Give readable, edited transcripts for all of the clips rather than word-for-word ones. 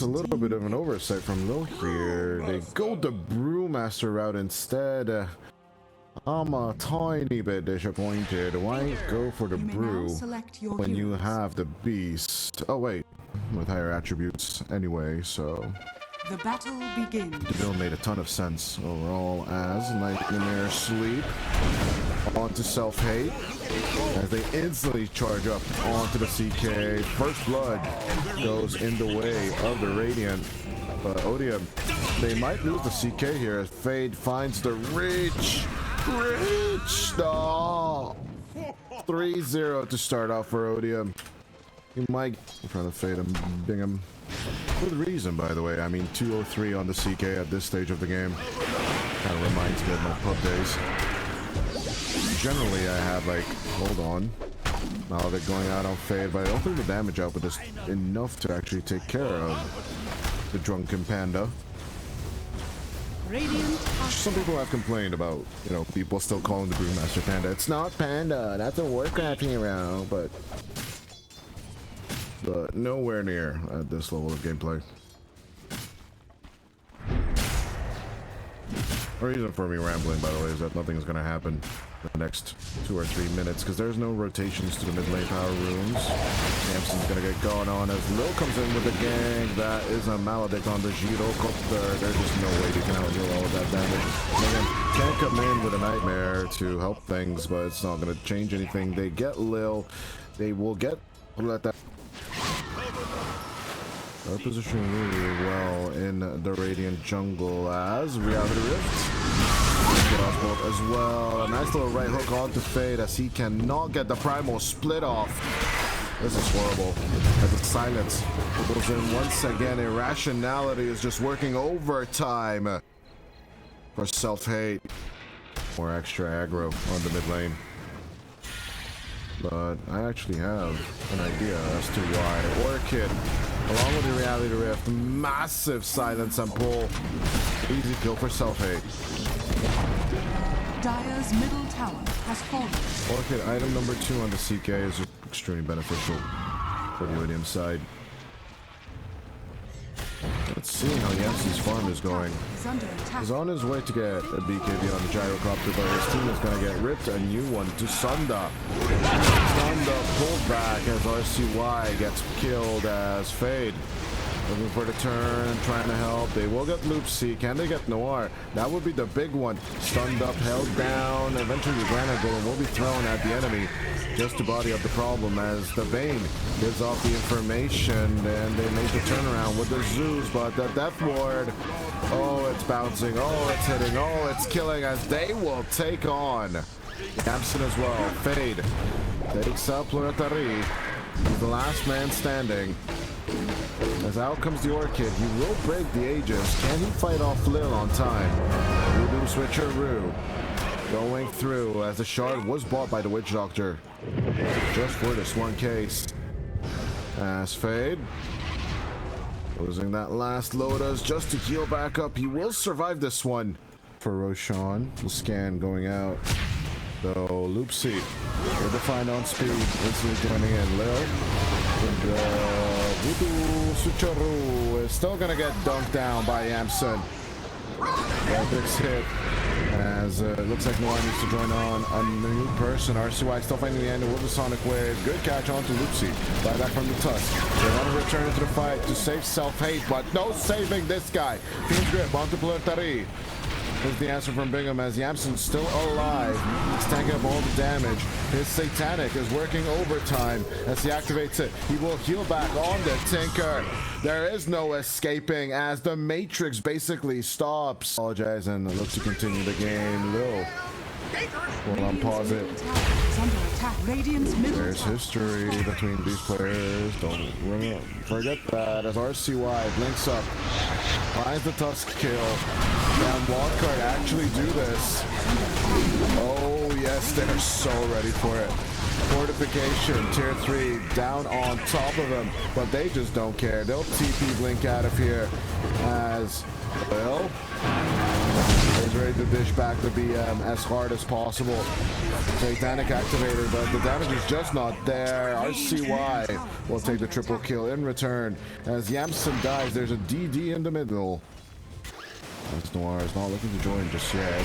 a little bit of an oversight from Lil here. They go the Brewmaster route instead. I'm a tiny bit disappointed. Why go for the Brew when you have the Beast? Oh wait, with higher attributes anyway, so... The battle begins. The build made a ton of sense overall as Nightmare Sleep onto Self-Hate as they instantly charge up onto the CK. First Blood goes in the way of the Radiant, but ODIUM, they might lose the CK here as Fade finds the reach. No! 3-0 to start off for ODIUM. He might in front of Fade and Bingham. Good reason, by the way. I mean, 203 on the CK at this stage of the game. Kind of reminds me of my pub days. Generally, I have, like, hold on. Now they're going out on Fade, but I don't think the damage output is enough to actually take care of the Drunken Panda. Some people have complained about, you know, people still calling the Brewmaster Panda. It's not Panda, that's a Warcraft hero, but nowhere near at this level of gameplay. The reason for me rambling, by the way, is that nothing is going to happen in the next 2 or 3 minutes because there's no rotations to the mid lane power rooms. Samson's going to get gone on as Lil comes in with the gang. That is a Maledict on the Gyrocopter. There's just no way you can outdeal all of that damage. Man, can't come in with a Nightmare to help things, but it's not going to change anything. They get Lil. They will get... Let that... They're positioning really well in the Radiant jungle as Reality Rift. Get off bolt as well. A nice little right hook onto Fade as he cannot get the Primal split off. This is horrible. As the silence goes in once again. Irrationality is just working overtime for Self-Hate. More extra aggro on the mid lane. But I actually have an idea as to why. Orchid, along with the Reality Rift, massive silence and pull. Easy kill for Self-Hate. Dire's middle tower has fallen. Orchid, item number 2 on the CK is extremely beneficial for the ODIUM side. Let's see how Yamson's farm is going. He's on his way to get a BKB on the Gyrocopter, but his team is going to get ripped. A new one to Sunda. Sunda pulled back as RCY gets killed as Fade. Looking for the turn, trying to help. They will get Loopsy. Can they get Noir? That would be the big one. Stunned up, held down. Eventually the Granite Golem will be thrown at the enemy just to body up the problem as the Bane gives off the information and they make the turnaround with the Zeus, but the Death Ward, oh, it's bouncing, oh, it's hitting, oh, it's killing as they will take on Yamson as well. Fade takes up Plurotari. He's the last man standing. As out comes the Orchid, he will break the Aegis. Can he fight off Lil on time? Voodoo Switcheroo going through as the shard was bought by the Witch Doctor just for this one case. As Fade losing that last Lotus just to heal back up. He will survive this one. For Roshan, the scan going out. Though Loopsy with the find on speed, instantly joining in. Lil Voodoo Switcheroo is still gonna get dunked down by Yamson. Epics hit as it looks like Noir needs to join on a new person. RCY still finding the end with the Sonic Wave. Good catch onto Loopsy. Buyback from the Tusk. They want to return into the fight to save Self-Hate, but no saving this guy. Fiend's Grip onto Plurotari. Here's the answer from Bingham as Yamson's still alive. He's tanking up all the damage. His Satanic is working overtime as he activates it. He will heal back on the Tinker. There is no escaping as the Matrix basically stops. Apologize and looks to continue the game. Lil will unpause it. There's history between these players. Don't forget that as RCY blinks up. Finds the Tusk kill. Can Wildcard actually do this? Oh yes, they're so ready for it. Fortification, tier 3, down on top of them, but they just don't care. They'll TP Blink out of here as well. He's ready to dish back the BM as hard as possible. Satanic activated, but the damage is just not there. RCY will take the triple kill in return. As Yamson dies, there's a DD in the middle. As Noir is not looking to join just yet.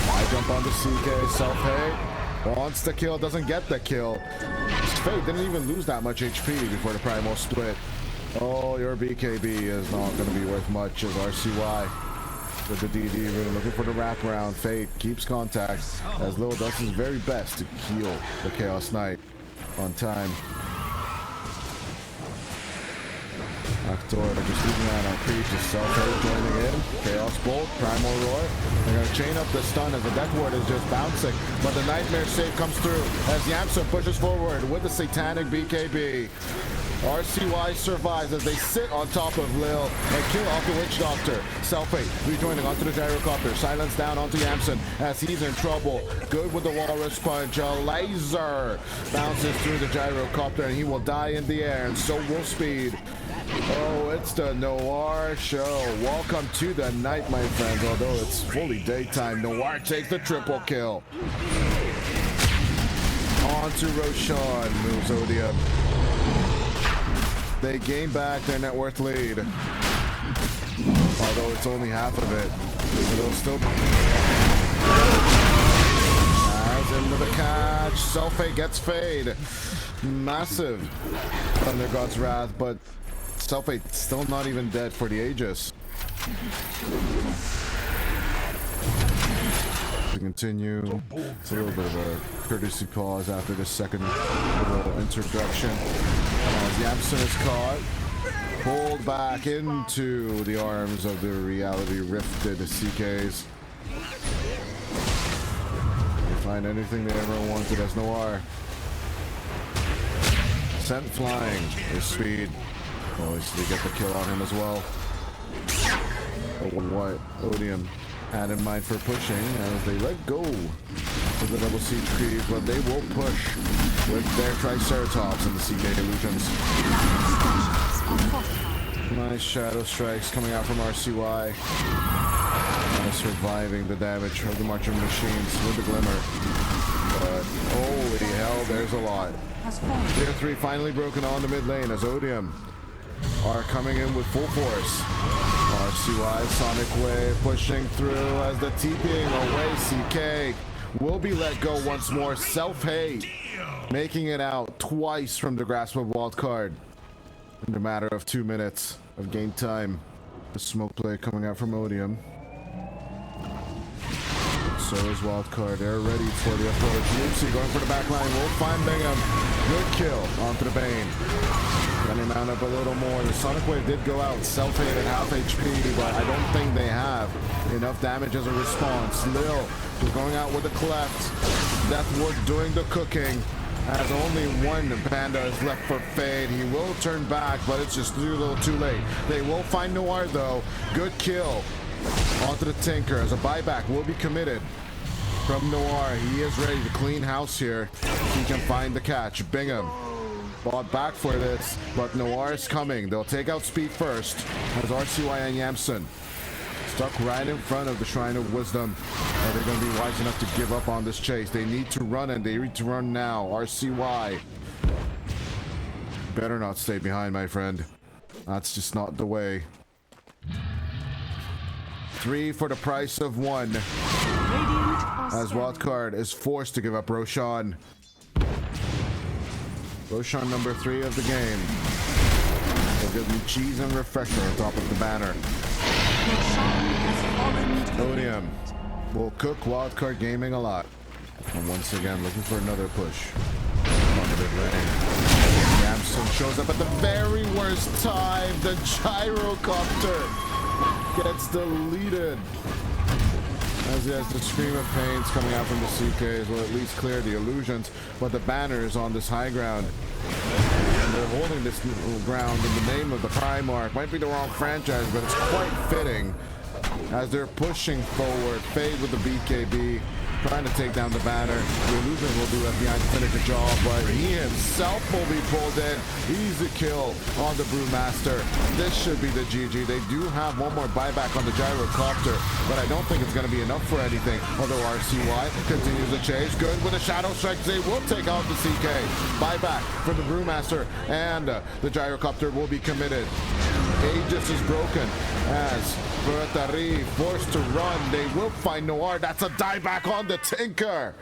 I jump onto CK, self-hate. Wants the kill, doesn't get the kill. Fate didn't even lose that much HP before the primal split. Oh, your BKB is not going to be worth much as RCY with the DD really looking for the wraparound. Fate keeps contact as Lil does his very best to heal the Chaos Knight on time. Actor just losing out on creep, just self-hate joining in. Chaos Bolt, Primal Roar. They're going to chain up the stun as the Death Ward is just bouncing, but the Nightmare save comes through as Yamson pushes forward with the Satanic BKB. RCY survives as they sit on top of Lil and kill off the Witch Doctor. Self-hate rejoining onto the Gyrocopter. Silence down onto Yamson as he's in trouble. Good with the Walrus Punch. A laser bounces through the Gyrocopter and he will die in the air, and so will Speed. Oh, it's the Noir show. Welcome to the night, my friends. Although it's fully daytime, Noir takes the triple kill. On to Roshan, moves ODIUM. They gain back their net worth lead. Although it's only half of it. It'll still... As into the catch. Self-fade gets fade. Massive Thunder God's Wrath, but Self-fade still not even dead for the Aegis. To continue, it's a little bit of a courtesy pause after the second little introduction. As Yamson is caught, pulled back into the arms of the reality rifted CKs. They find anything they ever wanted as Noir. Sent flying is Speed. Obviously get the kill on him as well. But what ODIUM had in mind for pushing as they let go of the double siege creep, but they will push with their Triceratops and the CK illusions. Nice shadow strikes coming out from RCY. Surviving the damage of the marching machines with the glimmer. But holy hell, there's a lot. Tier 3 finally broken on the mid lane as ODIUM are coming in with full force. RCY Sonic Wave pushing through as the TPing away. CK will be let go once more. Self-hate making it out twice from the grasp of Wildcard in a matter of 2 minutes of game time. The smoke play coming out from ODIUM. So is Wildcard. They're ready for the approach. Lucy going for the back line. Will find Bingham. Good kill onto the Bane. Can they mount up a little more? The Sonic Wave did go out. Self-hate at half HP, but I don't think they have enough damage as a response. Lil is going out with a cleft. Death Ward doing the cooking. As only one Panda is left for Fade. He will turn back, but it's just a little too late. They will find Noir though. Good kill onto the Tinker as a buyback will be committed from Noir. He is ready to clean house here. He can find the catch. Bingham bought back for this, but Noir is coming. They'll take out Speed first as RCY and Yamson stuck right in front of the Shrine of Wisdom. Are they going to be wise enough to give up on this chase? They need to run, and they need to run now. RCY better not stay behind, my friend. That's just not the way. 3 for the price of 1 as Wildcard is forced to give up Roshan. Roshan number 3 of the game. They'll give me cheese and refresher on top of the banner. ODIUM will cook Wildcard Gaming a lot. And once again, looking for another push. Yamson shows up at the very worst time. The Gyrocopter gets deleted. As he has the Scream of Pains coming out from the CKs will at least clear the illusions, but the banner is on this high ground. And they're holding this ground in the name of the Primarch. Might be the wrong franchise, but it's quite fitting as they're pushing forward. Fade with the BKB. trying to take down the banner. The illusion will do left behind to finish the job, but he himself will be pulled in. Easy kill on the Brewmaster. This should be the GG. They do have one more buyback on the Gyrocopter, but I don't think it's going to be enough for anything. Although RCY continues the chase. Good with a Shadow Strike. They will take out the CK. Buyback for the Brewmaster, and the Gyrocopter will be committed. Aegis is broken as Bertari forced to run. They will find Noir. That's a dieback on the Tinker.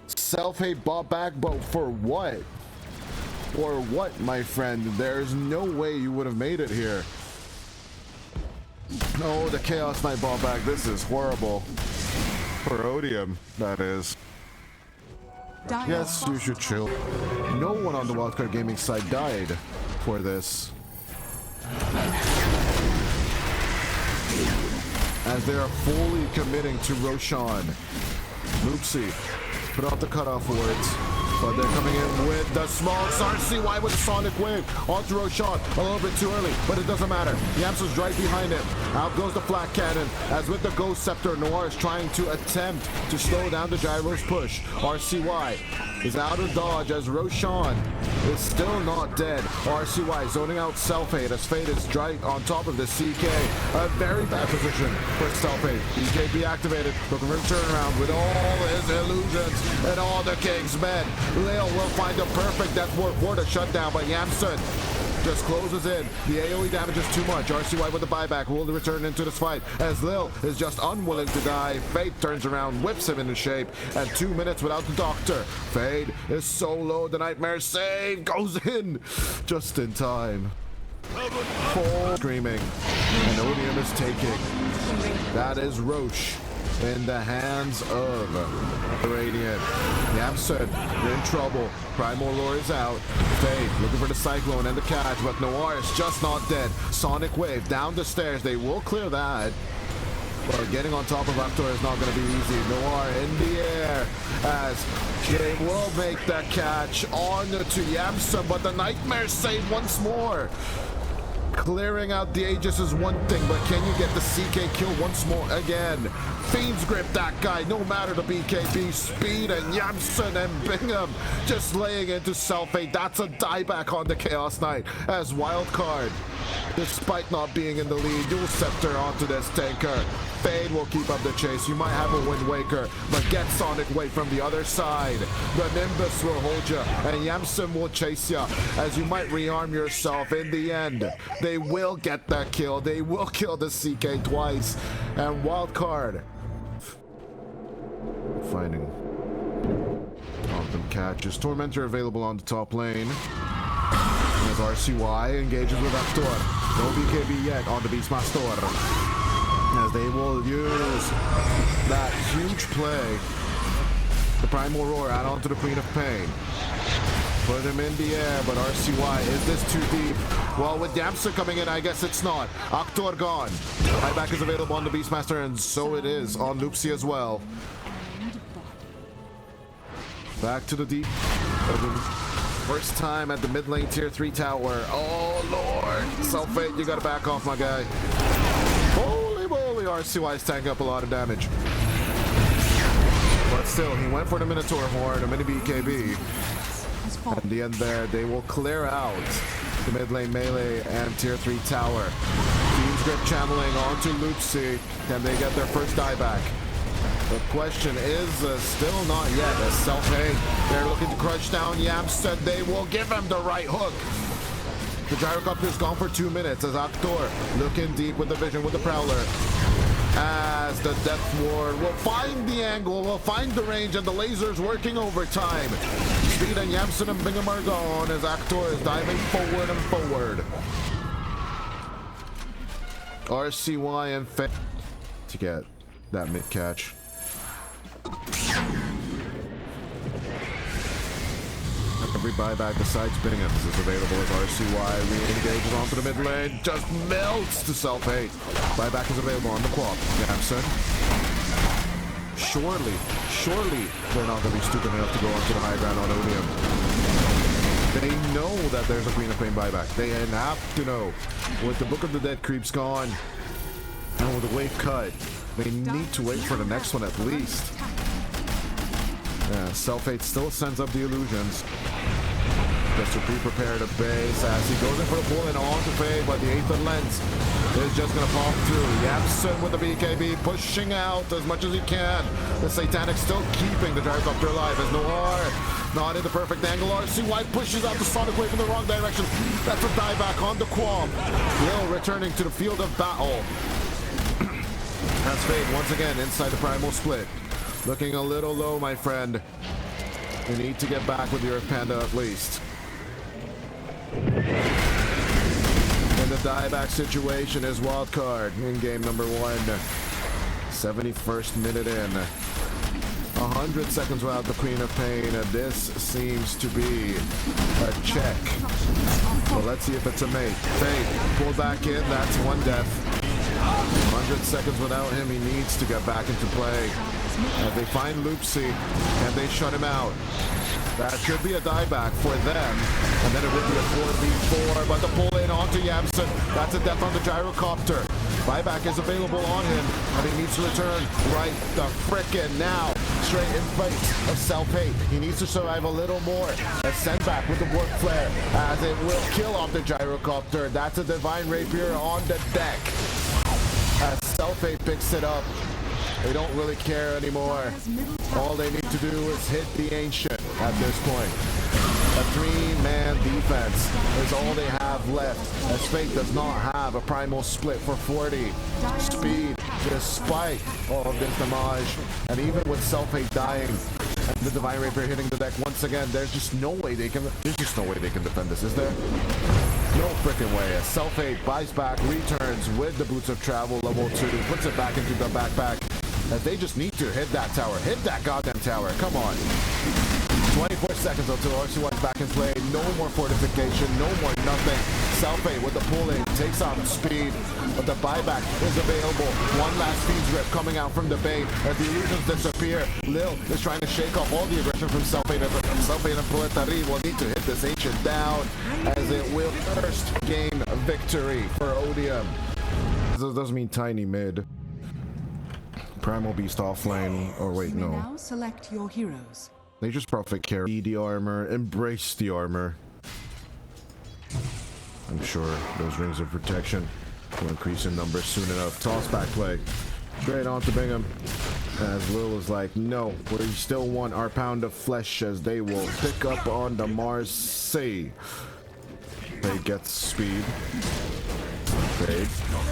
Self-hate bought back, but for what? For what, my friend? There's no way you would have made it here. No, the Chaos Knight bought back. This is horrible. For ODIUM, that is. Yes, you should chill. No one on the Wildcard Gaming side died for this, as they are fully committing to Roshan. Loopsy put out the cutoff words, but they're coming in with the small RCY with Sonic Wave onto Roshan. A little bit too early, but it doesn't matter. Yamsu's right behind him. Out goes the Flak Cannon, as with the Ghost Scepter, Noir is trying to attempt to slow down the Gyro's push. RCY is out of dodge as Roshan is still not dead. RCY zoning out Self-Hate as Fate is right on top of the CK. A very bad position for Self-Hate. BKB activated, looking for a turnaround with all his illusions and all the King's men. Leo will find a perfect death ward for the shutdown, but Yamsun just closes in. The AoE damage is too much. RCY with the buyback will return into this fight as Lil is just unwilling to die. Fade turns around, whips him into shape, and 2 minutes without the Doctor. Fade is so low, the Nightmare save goes in just in time. Full screaming, and ODIUM is taking. That is Roche in the hands of the Radiant. Yamsun, you're in trouble. Primal Lore is out. Fade looking for the Cyclone and the catch, but Noir is just not dead. Sonic Wave down the stairs. They will clear that. But getting on top of Actor is not going to be easy. Noir in the air as they will make that catch on to Yamsun, but the Nightmare save once more. Clearing out the Aegis is one thing, but can you get the CK kill once more again? Fiends grip that guy, no matter the BKB speed, and Yamsun and Bingham just laying into Self-Hate. That's a dieback on the Chaos Knight as Wildcard, despite not being in the lead, dual scepter onto this tanker. Fade will keep up the chase. You might have a Wind Waker, but get Sonic Wave from the other side. The Nimbus will hold you, and Yamsun will chase you as you might rearm yourself. In the end, they will get that kill. They will kill the CK twice. And Wildcard finding them catches. Tormentor available on the top lane. As RCY engages with Actor. No BKB yet on the Beastmaster. As they will use that huge play. The Primal Roar out onto the Queen of Pain. Put him in the air, but RCY, is this too deep? Well, with Yamsun coming in, I guess it's not. Actor gone. Buyback is available on the Beastmaster, and so it is on Loopsy as well. Back to the deep. First time at the mid lane tier 3 tower. Oh, Lord. Self-Hate, you gotta back off, my guy. Holy moly, RCY's tank up a lot of damage. But still, he went for the Minotaur Horn, a mini BKB. At the end there, they will clear out the mid lane melee and tier 3 tower. Fiends grip channeling onto Loopsy. Can they get their first dieback? The question is still not yet. As Self-Hate, they're looking to crush down Yamsun. They will give him the right hook. The Gyrocopter is gone for 2 minutes as Actor looking deep with the vision with the Prowler. As the Death Ward will find the angle, will find the range, and the laser's working overtime. Speed and Yamsun and Bingham are gone as Actor is diving forward and forward. RCY and Fate to get that mid catch. Every buyback besides Bingham's is available as RCY re-engages onto the mid lane, just melts to Self-Hate. Buyback is available on the Quap. Yamsun. Surely they're not going to be stupid enough to go onto the high ground on ODIUM. They know that there's a Queen of Pain buyback. They have to know. With the Book of the Dead creeps gone, and with the wave cut, they need to wait for the next one at least. Yeah, Self-Hate still sends up the illusions. Just to pre-prepare the base as he goes in for the pull and on to Fade, but the Aether Lens is just going to pop through. Yapson with the BKB pushing out as much as he can. The Satanic still keeping the Gyrocopter alive as Noir not in the perfect angle. RCY pushes out the Sonic Wave in the wrong direction. That's a dieback on the Quam. Will returning to the field of battle. That's Fade once again inside the Primal Split. Looking a little low, my friend. You need to get back with your Earth Panda at least. And the dieback situation is Wildcard in game number 1. 71st minute in. 100 seconds without the Queen of Pain. This seems to be a check. Well, let's see if it's a mate. Fade, pull back in. That's one death. 100 seconds without him. He needs to get back into play. As they find Loopsy and they shut him out. That should be a dieback for them. And then it would be a 4v4, but the pull in onto Yamson. That's a death on the Gyrocopter. Buyback is available on him, and he needs to return right the frickin' now. Straight in face of Self-Hate. He needs to survive a little more. A sendback with the Warp Flare, as it will kill off the Gyrocopter. That's a Divine Rapier on the deck. As Self-Hate picks it up. They don't really care anymore. All they need to do is hit the Ancient at this point. A 3-man defense is all they have left, as Fate does not have a Primal Split for 40 speed despite all of this damage. And even with Self-Hate dying and the Divine Rapier hitting the deck once again, there's just no way they can defend this, is there? No freaking way. As Self-Hate buys back, returns with the Boots of Travel level 2, puts it back into the backpack. As they just need to hit that tower. Hit that goddamn tower. Come on. 24 seconds until RC1's back in play. No more fortification. No more nothing. Self-Hate with the pull-in. Takes off speed. But the buyback is available. One last Fiend's Rip coming out from the bait. As the illusions disappear, Lil is trying to shake off all the aggression from Self-Hate. Self-Hate and Proletari will need to hit this Ancient down. As it will first gain victory for ODIUM. This doesn't mean tiny mid. Primal Beast offlane, or wait, no. Now select your heroes. Nature's Prophet carry the armor, embrace the armor. I'm sure those rings of protection will increase in numbers soon enough. Toss back play. Straight on to Bingham. As Lil is like, no, we still want our pound of flesh, as they will pick up on the Mars C. They get speed. Fade.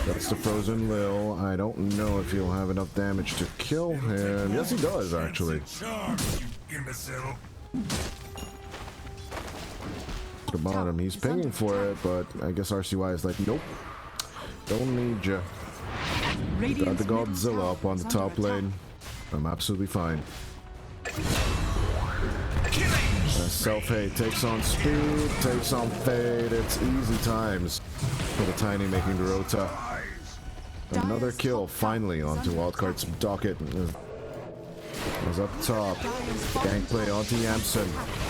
That's the frozen Lil. I don't know if he'll have enough damage to kill him. Yes, he does, actually. The bottom, he's pinging for it, but I guess RCY is like, nope. Don't need ya. Got the Godzilla up on the top lane. I'm absolutely fine. Self-Hate takes on speed, takes on Fade. It's easy times for the Tiny making the Rota. Another kill finally onto Wildcard's docket. Is up top. Gang play onto Yamson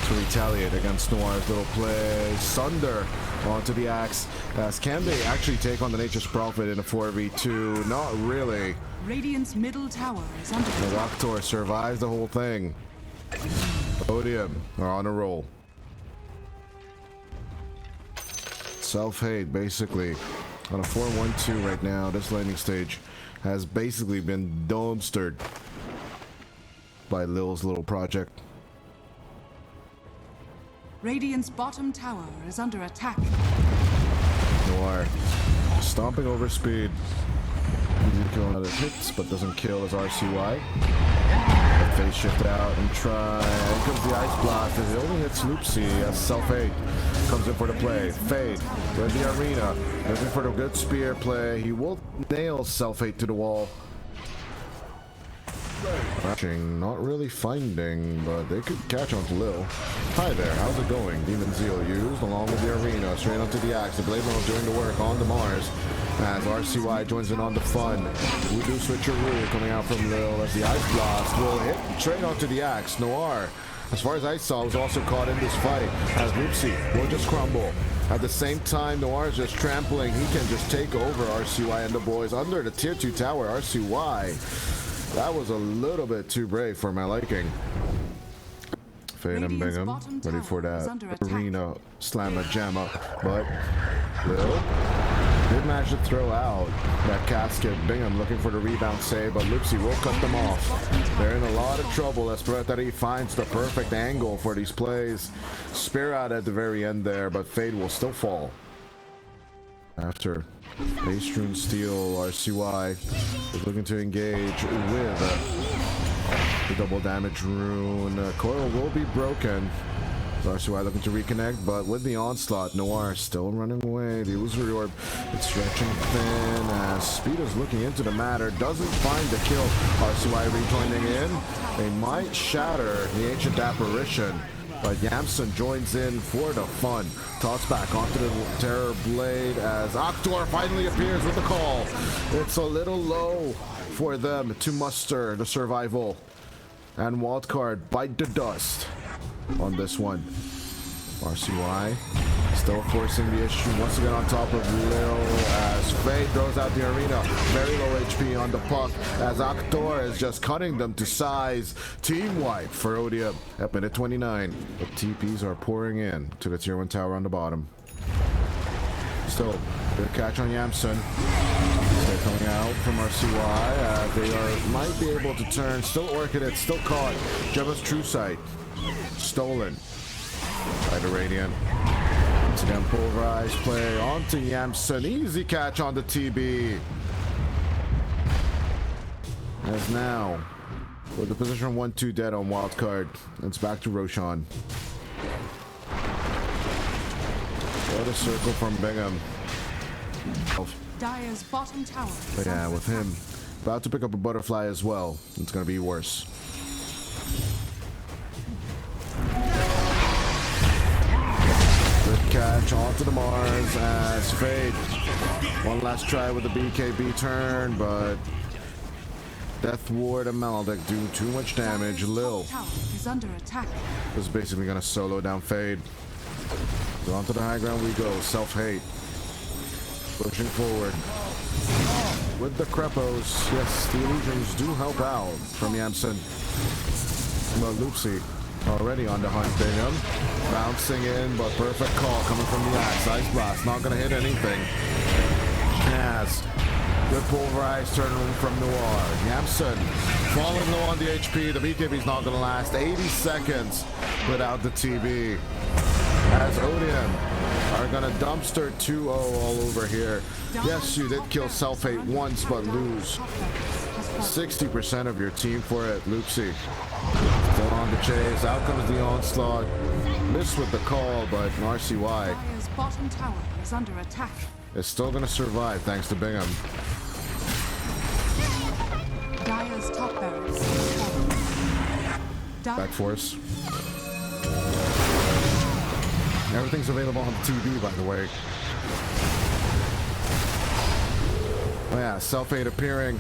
to retaliate against Noir's little play. Sunder onto the Axe. As can they actually take on the Nature's Prophet in a 4v2? Not really. Radiant's middle tower is under The Raptor survives the whole thing. ODIUM are on a roll. Self-Hate basically on a 4-1-2 right now. This landing stage has basically been dumpstered by Lil's little project. Radiant's bottom tower is under attack. Noir stomping over speed. Easy to kill another hits, but doesn't kill as RCY. Face shift out and try. Here comes the Ice Blast as it only hits Loopsy as Self-Hate comes in for the play. Fade with the arena, looking for the good spear play. He will nail Self-Hate to the wall. Not really finding, but they could catch on to Lil. Hi there, how's it going? Demon Zeal used along with the arena, straight onto the Axe. The Blade Runner doing the work on the Mars. As RCY joins in on the fun. Voodoo switcheroo coming out from Lil as the Ice Blast will hit straight onto the Axe. Noir, as far as I saw, was also caught in this fight as Loopsy will just crumble. At the same time, Noir is just trampling. He can just take over RCY and the boys under the tier 2 tower. RCY, that was a little bit too brave for my liking. Fade and Radiant's Bingham bottom ready tower for is that under attack. arena slammer jammer, but Lil did manage to throw out that casket. Bingham looking for the rebound save, but Lupsi will cut them off. They're in a lot of trouble as Pretari finds the perfect angle for these plays. Spear out at the very end there, but Fade will still fall. After Ace Rune Steel, RCY is looking to engage with the double damage rune. Coil will be broken. RCY looking to reconnect, but with the onslaught, Noir still running away. The illusory orb is stretching thin as Speed is looking into the matter, doesn't find the kill. RCY rejoining in. They might shatter the ancient apparition, but Yamson joins in for the fun. Toss back onto the Terror Blade as Octor finally appears with the call. It's a little low for them to muster the survival. And Wildcard bite the dust on this one. RCY still forcing the issue once again on top of Lil as Fade throws out the arena. Very low HP on the puck as Octor is just cutting them to size. Team wipe for ODIUM at minute 29. The TPs are pouring in to the tier 1 tower on the bottom. Still, good catch on Yamson. They're coming out from RCY. They might be able to turn. Still Orchid, it's still caught. Jebba's True Sight stolen by the Radiant. Once again, pulverized play onto Yamson. Easy catch on the TB. As now, with the position 1-2 dead on Wildcard, it's back to Roshan. What a circle from Bingham. Dire's bottom tower. But yeah, with him about to pick up a butterfly as well, it's gonna be worse. Good catch onto the Mars as Fade. One last try with the BKB turn, but Death Ward and Maldic do too much damage. Lil Tower is under attack. is basically gonna solo down Fade. So onto the high ground we go. Self-hate. Pushing forward. With the Crepos, yes, the illusions do help out from Yamson. But Lupsi already on the hunt. Bingham bouncing in, but perfect call coming from the axe. Ice Blast, not gonna hit anything. Kaz, good pulverized turn from Noir. Yamson falling low on the HP. The BKB's not gonna last 80 seconds without the TB. As ODIUM are gonna dumpster 2-0 all over here. Yes, you did kill Self-Hate once, but lose 60% of your team for it. Lupsi still on the chase. Out comes the onslaught. Missed with the call, but RCY Dire's bottom tower is under attack. is still gonna survive thanks to Bingham. Dire's top barracks is falling. Back force. Everything's available on TV, by the way. Oh yeah, Self-Hate appearing.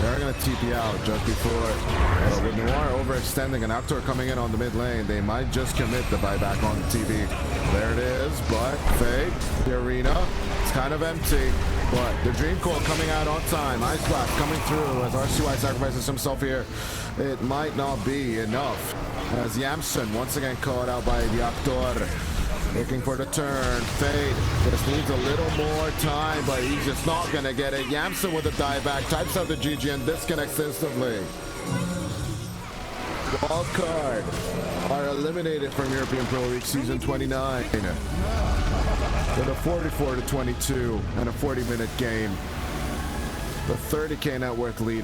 They're going to TP out just before. With Noir overextending and Octor coming in on the mid lane, they might just commit the buyback on the TV. There it is, but Fade, the arena, it's kind of empty. But the Dream Core coming out on time. Ice Blast coming through as RCY sacrifices himself here. It might not be enough as Yamson once again caught out by the Octor. Looking for the turn. Fade just needs a little more time, but he's just not going to get it. Yamson with a dieback, types out the GG and disconnects instantly. Wildcard are eliminated from European Pro League Season 29 with a 44-22 and a 40-minute game. The 30K net worth lead.